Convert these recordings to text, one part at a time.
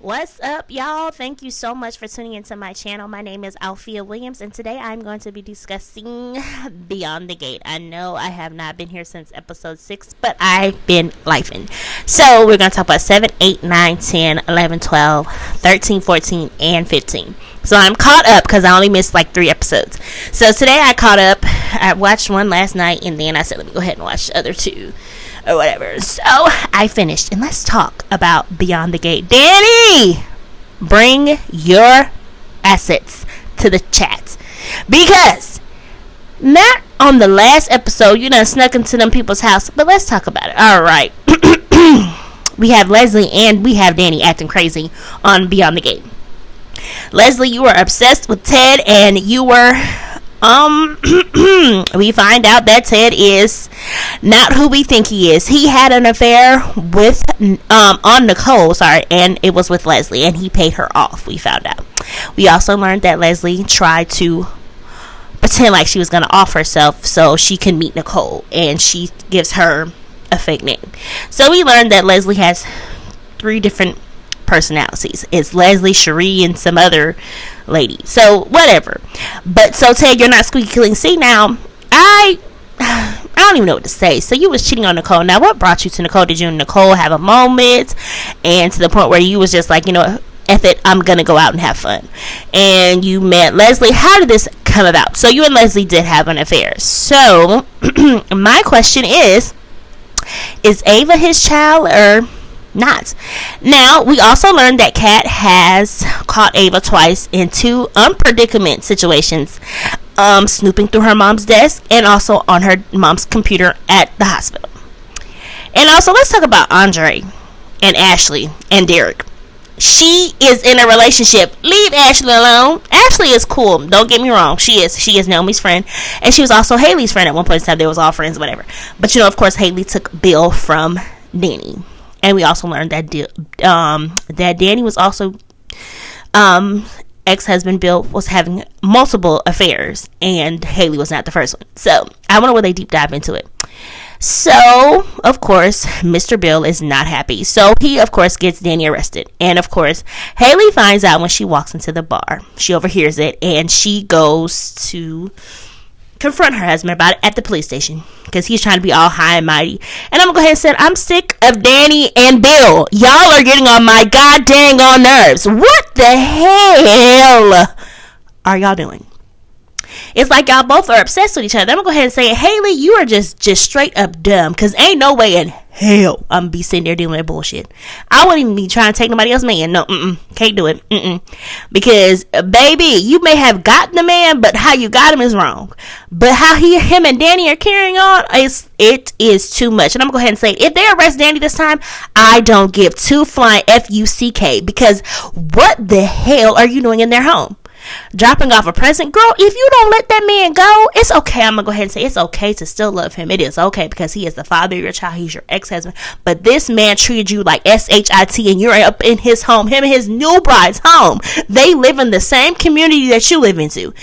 What's up, y'all? Thank you so much for tuning into my channel. My name is Alfia Williams, and today I'm going to be discussing Beyond the Gate. I know I have not been here since episode 6, but I've been lifing. So we're going to talk about 7, 8, 9, 10, 11, 12, 13, 14, and 15. So I'm caught up because I only missed like 3 episodes. So today I caught up. I watched one last night, and then I said, let me go ahead and watch the other 2. Or whatever. So I finished, and let's talk about Beyond the Gate. Danny, bring your assets to the chat, because not on the last episode you done snuck into them people's house, but let's talk about it. All right. We have Leslie and we have Danny acting crazy on Beyond the Gate. Leslie, you were obsessed with Ted, and you were we find out that Ted is not who we think he is. He had an affair with on Nicole, and it was with Leslie, and he paid her off, we found out. We also learned that Leslie tried to pretend like she was going to off herself so she can meet Nicole, and she gives her a fake name. So we learned that Leslie has 3 different personalities. It's Leslie, Cherie, and some other lady. So whatever. But so Ted, you're not squeaky clean. See, now I don't even know what to say. So you was cheating on Nicole. Now what brought you to Nicole? Did you and Nicole have a moment, and to the point where you was just like, you know, F it, I'm gonna go out and have fun, and you met Leslie? How did this come about? So you and Leslie did have an affair. So my question is Ava his child or not? Now, we also learned that Kat has caught Ava twice in 2 unpredicament situations, snooping through her mom's desk and also on her mom's computer at the hospital. And also, let's talk about Andre and Ashley and Derek. She is in a relationship. Leave Ashley alone. Ashley is cool. Don't get me wrong. She is Naomi's friend, and she was also Haley's friend at one point in time. They was all friends, whatever. But you know, of course, Haley took Bill from Danny. And we also learned that that Danny was also ex-husband Bill was having multiple affairs, and Haley was not the first one. So I wonder where they deep dive into it. So of course Mr. Bill is not happy. So he of course gets Danny arrested, and of course Haley finds out when she walks into the bar. She overhears it, and she goes to confront her husband about it at the police station, because he's trying to be all high and mighty. And I'm gonna go ahead and say, I'm sick of Danny and Bill. Y'all are getting on my god dang on nerves. What the hell are y'all doing? It's like y'all both are obsessed with each other. I'm gonna go ahead and say it. Haley, you are just straight up dumb, because ain't no way in hell I'm gonna be sitting there doing that bullshit. I wouldn't even be trying to take nobody else's man. No, can't do it. Because baby, you may have gotten the man, but how you got him is wrong. But how him and Danny are carrying on, it is too much. And I'm gonna go ahead and say, if they arrest Danny this time, I don't give 2 flying FUCK, because what the hell are you doing in their home? Dropping off a present? Girl, if you don't let that man go, it's okay. I'm gonna go ahead and say it's okay to still love him. It is okay, because he is the father of your child. He's your ex-husband. But this man treated you like SHIT, and you're up in his home, him and his new bride's home. They live in the same community that you live into.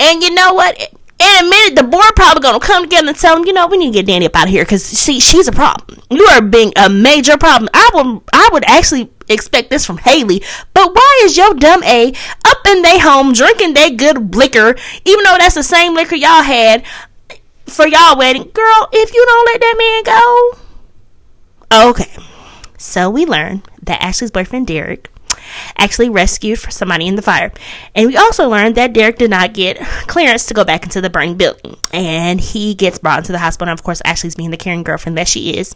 And you know what? In a minute, the board probably gonna come together and tell them, you know, we need to get Danny up out of here, because she's a problem. You are being a major problem. I would actually expect this from Haley, but why is your dumb A up in their home drinking their good liquor, even though that's the same liquor y'all had for y'all wedding? Girl, if you don't let that man go. Okay, so we learned that Ashley's boyfriend Derek actually rescued for somebody in the fire, and we also learned that Derek did not get clearance to go back into the burning building, and he gets brought into the hospital. And of course, Ashley's being the caring girlfriend that she is.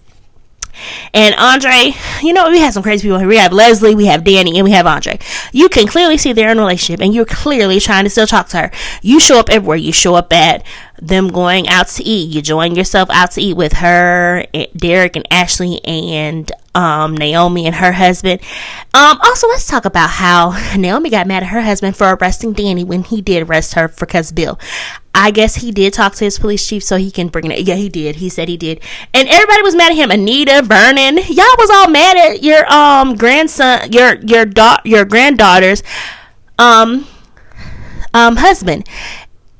And Andre, you know, we have some crazy people here. We have Leslie, we have Danny, and we have Andre. You can clearly see they're in a relationship, and you're clearly trying to still talk to her. You show up everywhere. You show up at them going out to eat. You join yourself out to eat with her, Derek, and Ashley, and Naomi and her husband. Also, let's talk about how Naomi got mad at her husband for arresting Danny when he did arrest her for cuz Bill. I guess he did talk to his police chief so he can bring it. Yeah, he did. He said he did. And everybody was mad at him. Anita, Vernon, y'all was all mad at your grandson, your granddaughter's husband.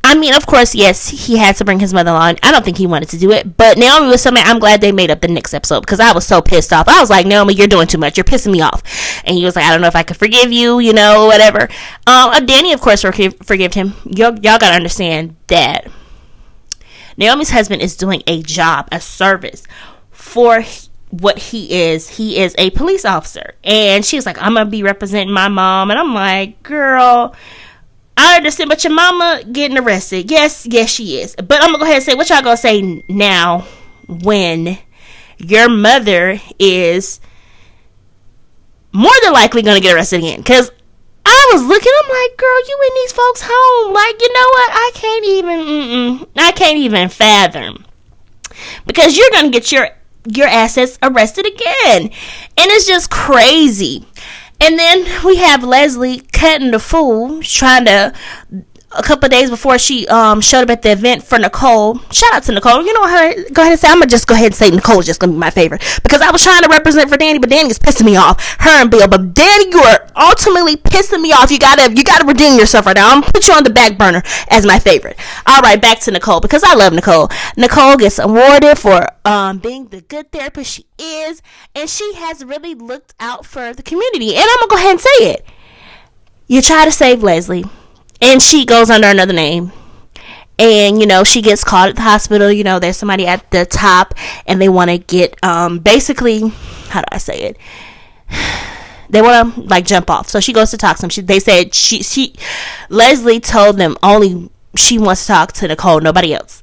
I mean, of course, yes, he had to bring his mother-in-law. I don't think he wanted to do it, but Naomi was somebody. I'm glad they made up the next episode because I was so pissed off. I was like, Naomi, you're doing too much. You're pissing me off. And he was like, I don't know if I could forgive you, whatever. Danny, of course, forgave him. Y'all gotta understand that Naomi's husband is doing a job, a service for what he is. He is a police officer, and she was like, I'm gonna be representing my mom, and I'm like, girl, I understand, but your mama getting arrested. Yes, she is. But I'm going to go ahead and say what y'all going to say now when your mother is more than likely going to get arrested again. Because I was looking, I'm like, girl, you in these folks' home. Like, you know what? I can't even fathom. Because you're going to get your assets arrested again. And it's just crazy. And then we have Leslie cutting the fool, trying to, a couple of days before she showed up at the event for Nicole. Shout out to Nicole. You know her. Go ahead and say, I'm going to just go ahead and say Nicole's just going to be my favorite. Because I was trying to represent for Danny, but Danny is pissing me off. Her and Bill. But Danny, you are ultimately pissing me off. You gotta redeem yourself right now. I'm going to put you on the back burner as my favorite. All right, back to Nicole, because I love Nicole. Nicole gets awarded for being the good therapist she is. And she has really looked out for the community. And I'm going to go ahead and say it. You try to save Leslie, and she goes under another name. And, she gets called at the hospital. There's somebody at the top, and they want to get, basically, how do I say it? They want to, jump off. So she goes to talk to them. They said Leslie told them only she wants to talk to Nicole, nobody else.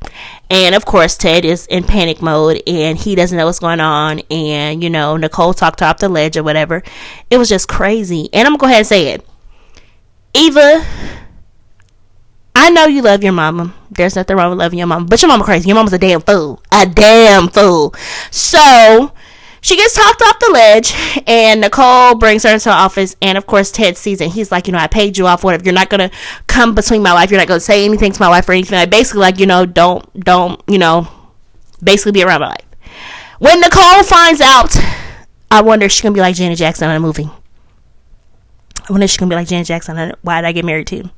And, of course, Ted is in panic mode, and he doesn't know what's going on. And, Nicole talked her off the ledge or whatever. It was just crazy. And I'm going to go ahead and say it. Eva, I know you love your mama. There's nothing wrong with loving your mama. But your mama crazy. Your mama's a damn fool. A damn fool. So, she gets talked off the ledge, and Nicole brings her into the office. And, of course, Ted sees it. He's like, I paid you off. Whatever. You're not going to come between my wife. You're not going to say anything to my wife or anything. Basically, don't, basically be around my life. When Nicole finds out, I wonder if she's going to be like Janet Jackson in a movie. I wonder if she's going to be like Janet Jackson on Why Did I Get Married To?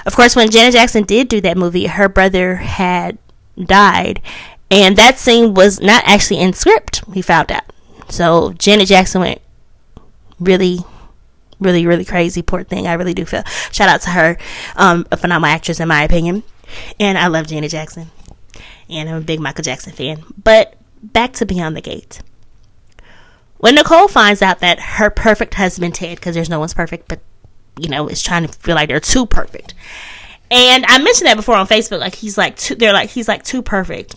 Of course, when Janet Jackson did do that movie, her brother had died. And that scene was not actually in script, we found out. So Janet Jackson went really, really, really crazy. Poor thing. I really do feel. Shout out to her. A phenomenal actress, in my opinion. And I love Janet Jackson. And I'm a big Michael Jackson fan. But back to Beyond the Gate. When Nicole finds out that her perfect husband, Ted, because there's no one's perfect, but, is trying to feel like they're too perfect. And I mentioned that before on Facebook, he's too perfect.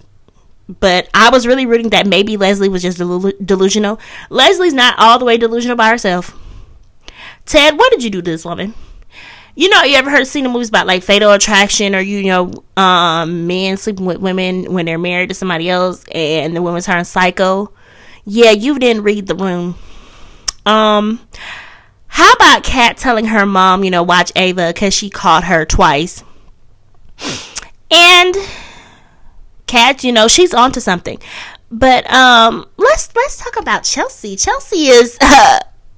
But I was really rooting that maybe Leslie was just delusional. Leslie's not all the way delusional by herself. Ted, what did you do to this woman? You ever seen the movies about Fatal Attraction, or men sleeping with women when they're married to somebody else and the woman turns psycho? Yeah, you didn't read the room. How about Kat telling her mom, watch Ava because she caught her twice? And Kat, she's onto something. But let's talk about Chelsea. Chelsea is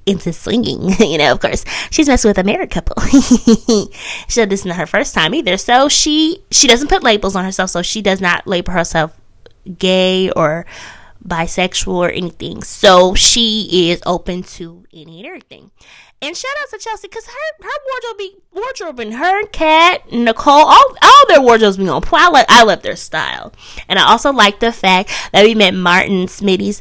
into swinging, of course. She's messing with a married couple. This is not her first time either. So she doesn't put labels on herself. So she does not label herself gay or bisexual or anything. So she is open to any and everything. And shout out to Chelsea, because her wardrobe and her Kat, Nicole, all their wardrobes be on point. I love their style. And I also like the fact that we met Martin, Smitty's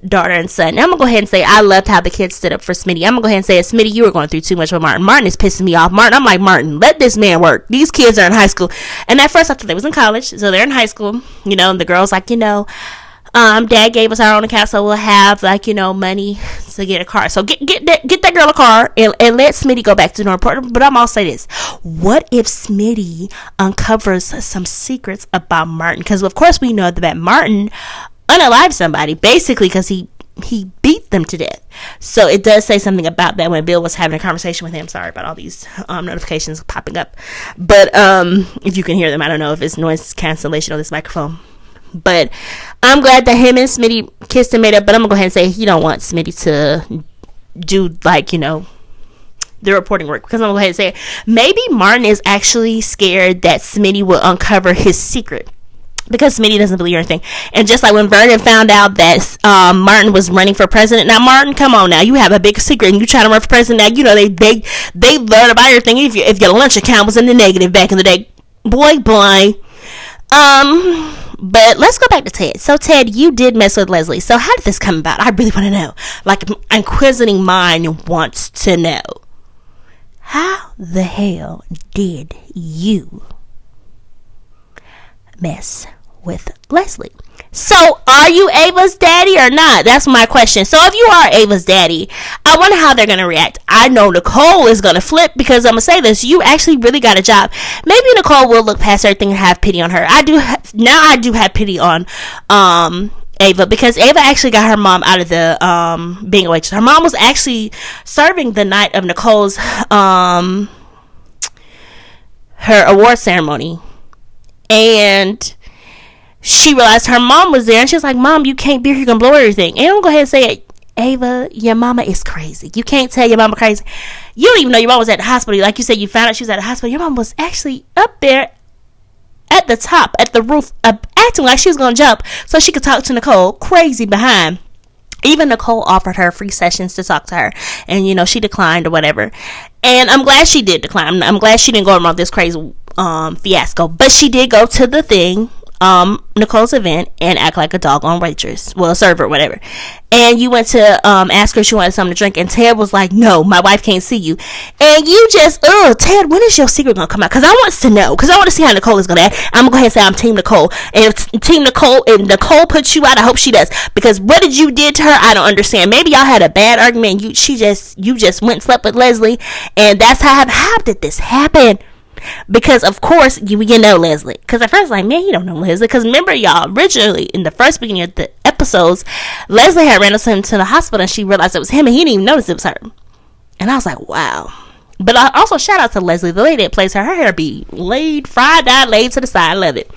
daughter and son. Now I'm going to go ahead and say I loved how the kids stood up for Smitty. I'm going to go ahead and say, Smitty, you were going through too much with Martin. Martin is pissing me off. I'm like, Martin, let this man work. These kids are in high school. And at first I thought they was in college. So they're in high school. And the girl's like, Dad gave us our own account, so we'll have money to get a car. So get that girl a car and let Smitty go back to the report. But I'm also say this: what if Smitty uncovers some secrets about Martin? Because of course we know that Martin unalived somebody basically because he beat them to death. So it does say something about that when Bill was having a conversation with him. Sorry about all these notifications popping up, but if you can hear them, I don't know if it's noise cancellation on this microphone. But I'm glad that him and Smitty kissed and made up. But I'm going to go ahead and say he don't want Smitty to do the reporting work, because I'm gonna go ahead and say it. Maybe Martin is actually scared that Smitty will uncover his secret, because Smitty doesn't believe anything. And just like when Vernon found out that Martin was running for president. Now, Martin, come on now, you have a big secret and you trying to run for president. Now, you know they learn about everything. If your lunch account was in the negative back in the day, boy. But let's go back to Ted. So, Ted, you did mess with Leslie. So, how did this come about? I really want to know. Like, an inquisitive mind wants to know. How the hell did you mess with Leslie? So, are you Ava's daddy or not? That's my question. So, if you are Ava's daddy, I wonder how they're going to react. I know Nicole is going to flip, because I'm going to say this. You actually really got a job. Maybe Nicole will look past everything and have pity on her. I do have pity on Ava, because Ava actually got her mom out of the being a waitress. Her mom was actually serving the night of Nicole's her award ceremony. And she realized her mom was there, and she was like, Mom, you can't be here, you're gonna blow everything. And I'm gonna go ahead and say it, Ava, your mama is crazy. You can't tell your mama crazy. You don't even know your mom was at the hospital. Like you said, you found out she was at the hospital. Your mom was actually up there at the top, at the roof, acting like she was gonna jump so she could talk to Nicole, crazy behind. Even Nicole offered her free sessions to talk to her, and she declined or whatever. And I'm glad she did decline. I'm glad she didn't go around this crazy fiasco, but she did go to the thing, Nicole's event, and act like a doggone waitress, well, a server, whatever. And you went to ask her if she wanted something to drink, and Ted was like, no, my wife can't see you. And you just, Ted, when is your secret gonna come out? Because I want to know, because I want to see how Nicole is gonna act. I'm gonna go ahead and say I'm Team Nicole, and if Team Nicole, if Nicole puts you out, I hope she does, because what did you did to her, I don't understand. Maybe y'all had a bad argument, and you just went and slept with Leslie, and that's how did this happen? Because of course you know Leslie. Because at first, like, man, you don't know Leslie. Because remember, y'all, originally in the first beginning of the episodes, Leslie had ran him to the hospital, and she realized it was him, and he didn't even notice it was her. And I was like, wow. But I also shout out to Leslie, the lady that plays her. Her hair be laid, fried out, laid to the side. I love it.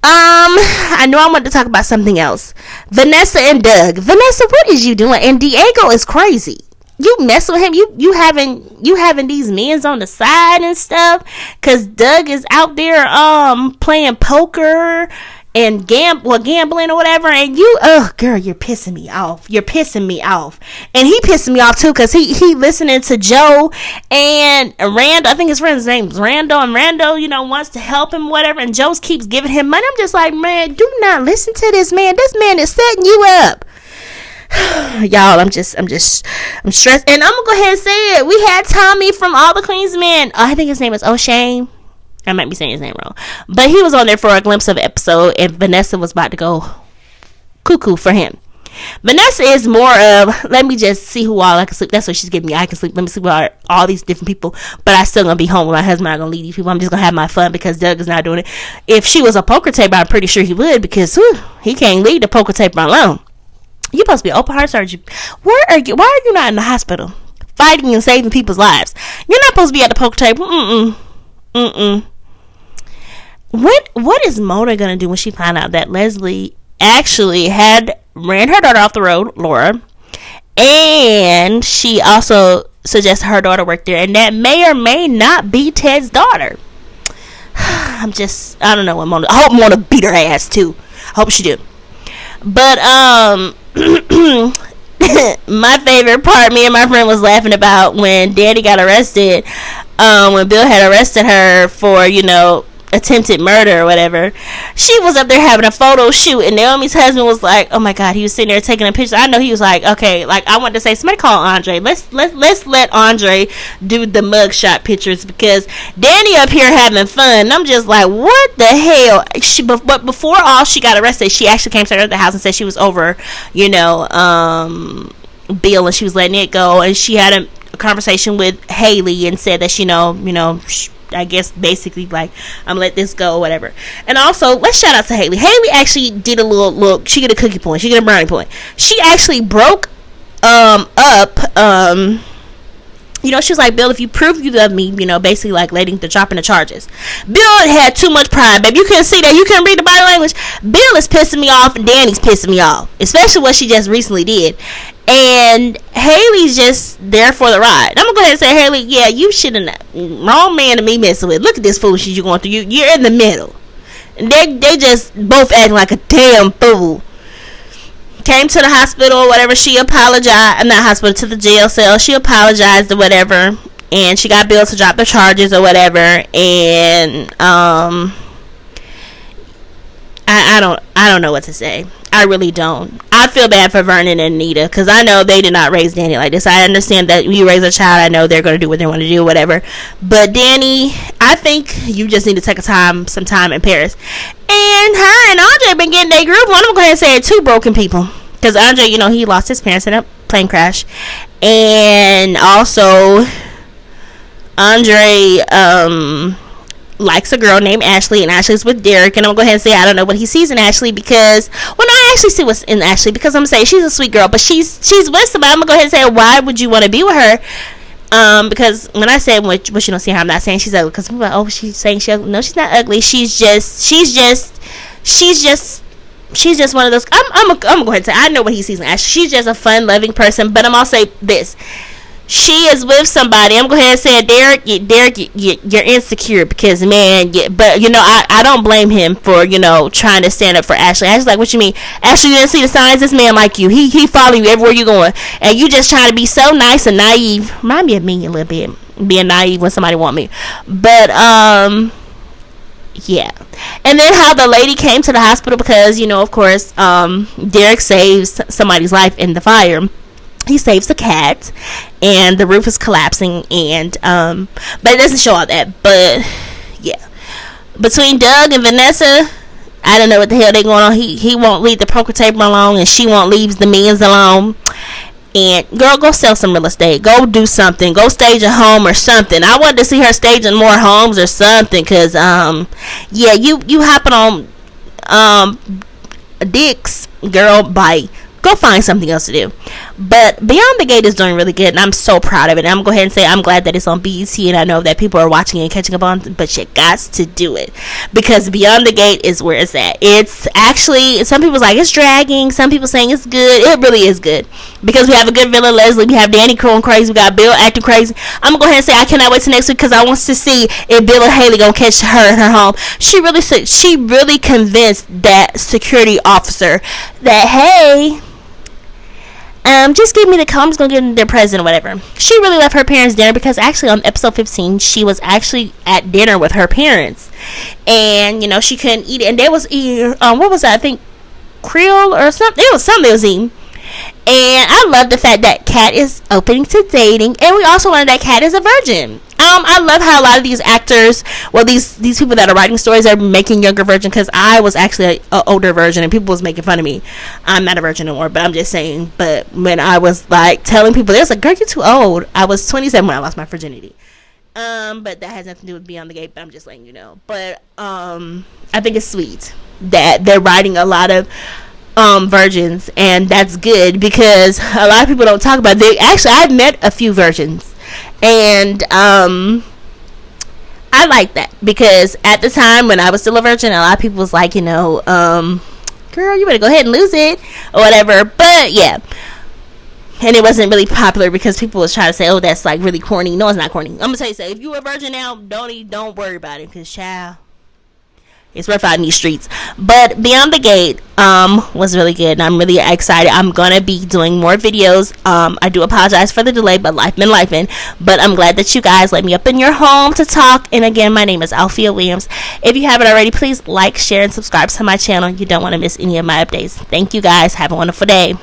I know I wanted to talk about something else. Vanessa and Doug. Vanessa, what is you doing? And Diego is crazy. You mess with him, you having these men's on the side and stuff, cause Doug is out there playing poker and gambling or whatever, and you, girl, you're pissing me off. And he pissing me off too, cause he listening to Joe and Randall. I think his friend's name is Randall, and Randall, wants to help him, whatever, and Joe keeps giving him money. I'm just like, man, do not listen to this man. This man is setting you up. Y'all, I'm stressed, and I'm gonna go ahead and say it. We had Tommy from All the Queen's Men. I think his name is O'Shane. I might be saying his name wrong, but he was on there for a glimpse of the episode, and Vanessa was about to go cuckoo for him. Vanessa is more of, let me just see who all I can sleep. That's what she's giving me. I can sleep. Let me sleep with all these different people, but I still gonna be home with my husband. I'm not gonna leave these people. I'm just gonna have my fun, because Doug is not doing it. If she was a poker table, I'm pretty sure he would, because he can't leave the poker table alone. You're supposed to be open heart surgery. Why are you not in the hospital fighting and saving people's lives? You're not supposed to be at the poker table. What is Mona gonna do when she find out that Leslie actually ran her daughter off the road, Laura, and she also suggested her daughter work there, and that may or may not be Ted's daughter? I don't know what Mona. I hope Mona beat her ass too. I hope she do. But my favorite part, me and my friend was laughing about when Daddy got arrested, when Bill had arrested her for, attempted murder or whatever. She was up there having a photo shoot, and Naomi's husband was like, oh my god, he was sitting there taking a picture. I know he was like, okay, like, I want to say, somebody call Andre. Let's let Andre do the mugshot pictures, because Danny up here having fun, and I'm just like, what the hell? But before she got arrested, she actually came to the house and said she was over, Bill, and she was letting it go, and she had a conversation with Haley and said that I guess basically like, I'm gonna let this go or whatever. And also, let's shout out to Haley. Haley actually did a little she get a cookie point, she get a brownie point. She actually broke up she was like, Bill, if you prove you love me, basically like letting the dropping the charges. Bill had too much pride, baby. You couldn't see that. You couldn't read the body language. Bill is pissing me off, and Danny's pissing me off, especially what she just recently did. And Haley's just there for the ride. I'm gonna go ahead and say, Haley, yeah, you shouldn't. Wrong man to me messing with. Look at this foolishness you're going through. You're in the middle, and they just both acting like a damn fool. Came to the hospital or whatever. She apologized. Not hospital, to the jail cell. She apologized or whatever, and she got Bill to drop the charges or whatever. And I don't know what to say. I really don't. I feel bad for Vernon and Nita, because I know they did not raise Danny like this. I understand that when you raise a child, I know they're going to do what they want to do, whatever. But Danny, I think you just need to take some time in Paris. And her and Andre been getting their group. I'm going to go ahead and say 2 broken people. Because Andre, he lost his parents in a plane crash. And also, Andre, likes a girl named Ashley, and Ashley's with Derek. And I'm gonna go ahead and say I don't know what he sees in Ashley, because I actually see what's in Ashley, because I'm saying she's a sweet girl, but she's with somebody. I'm gonna go ahead and say, why would you want to be with her? Because when I say what you don't see her, I'm not saying she's ugly, because people are like, oh, she's saying she's ugly. No, she's not ugly. She's just one of those. I'm gonna go ahead and say I know what he sees in Ashley. She's just a fun, loving person. But I'm also say this. She is with somebody. I'm going to go ahead and say, Derek, you're insecure, because, man, but, I don't blame him for, trying to stand up for Ashley. Ashley's like, what you mean? Ashley, you didn't see the signs? This man like you. He follow you everywhere you're going. And you just trying to be so nice and naive. Remind me of me a little bit, being naive when somebody want me. But, yeah. And then how the lady came to the hospital because, of course, Derek saves somebody's life in the fire. He saves the cat, and the roof is collapsing, and but it doesn't show all that. But yeah, between Doug and Vanessa, I don't know what the hell they going on. He won't leave the poker table alone, and she won't leave the men's alone. And girl, go sell some real estate. Go do something. Go stage a home or something. I wanted to see her staging more homes or something, cause yeah, you hopping on dicks, girl. Bye. Go find something else to do. But Beyond the Gate is doing really good, and I'm so proud of it. And I'm going to go ahead and say I'm glad that it's on BET, and I know that people are watching and catching up on, but you got to do it, because Beyond the Gate is where it's at. It's actually, some people's like it's dragging, some people saying it's good. It really is good, because we have a good villain, Leslie, we have Danny crowing crazy, we got Bill acting crazy. I'm going to go ahead and say I cannot wait till next week, because I want to see if Bill or Haley going to catch her in her home. She really convinced that security officer that, hey, just give me the call. I'm just going to give them their present or whatever. She really left her parents' dinner, because actually on episode 15, she was actually at dinner with her parents. And, she couldn't eat it. And they was eating, what was that? I think Creole or something. It was something they was eating. And I love the fact that Kat is opening to dating. And we also learned that Kat is a virgin. I love how a lot of these actors, well, these people that are writing stories are making younger virgin, because I was actually an older virgin and people was making fun of me. I'm not a virgin anymore, but I'm just saying. But when I was like telling people, they was like, girl, you're too old. I was 27 when I lost my virginity. But that has nothing to do with Beyond the Gate, but I'm just letting you know. But I think it's sweet that they're writing a lot of virgins, and that's good, because a lot of people don't talk about it. Actually, I've met a few virgins, and I like that, because at the time when I was still a virgin, a lot of people was like, girl, you better go ahead and lose it or whatever. But yeah, and it wasn't really popular because people was trying to say, oh, that's like really corny. No, it's not corny. I'm gonna tell you, if you a virgin now, don't worry about it, because child, it's rough out in these streets. But Beyond the Gate was really good, and I'm really excited. I'm gonna be doing more videos. I do apologize for the delay, but life been lifing. But I'm glad that you guys let me up in your home to talk. And again, my name is Alfia Williams. If you haven't already, please like, share, and subscribe to my channel. You don't want to miss any of my updates. Thank you guys. Have a wonderful day.